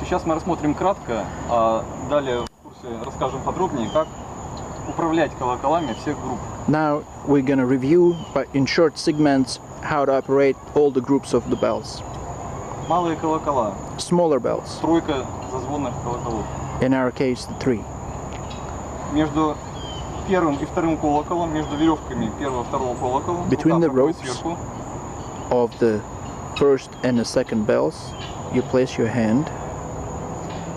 Сейчас мы рассмотрим кратко, а далее в курсе расскажем подробнее, как управлять колоколами всех групп. Now we're going to review, but in short segments, how to operate all the groups of the bells. Малые колокола. Smaller bells. Тройка зазвонных колоколов. In our case, the 3. Между первым и вторым колоколом, между веревками первого и второго колокола, Between the ropes сверху, of the first and the second bells, you place your hand.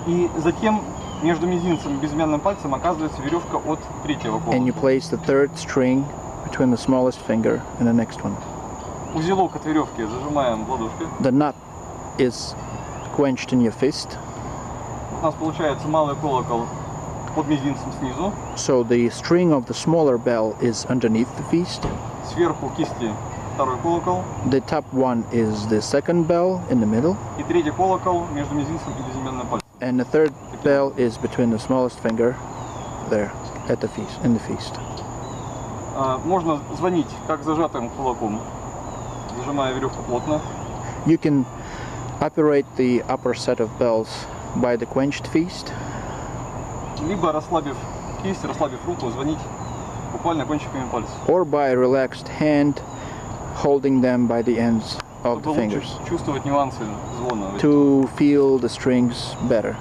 И затем между мизинцем и безымянным пальцем оказывается веревка от третьего And you колокола. place the third string between the smallest finger and the next one. Узелок от веревки зажимаем в ладошке. The knot is quenched in your fist. У нас получается малый колокол под мизинцем снизу, So the string of the smaller bell is underneath the fist. сверху кисти второй колокол, The top one is the second bell in the middle. и третий колокол между мизинцем и безымянным пальцем. And the third bell is between the smallest finger there at the feast, in the feast. Можно звонить как зажатым кулаком, зажимая веревку плотно, You can operate the upper set of bells by the quenched fist, либо расслабив кисть, расслабив руку, звонить буквально кончиками пальцев. or by a relaxed hand holding them by the ends of Чтобы the лучше fingers чувствовать нюансы звона. to feel the strings better.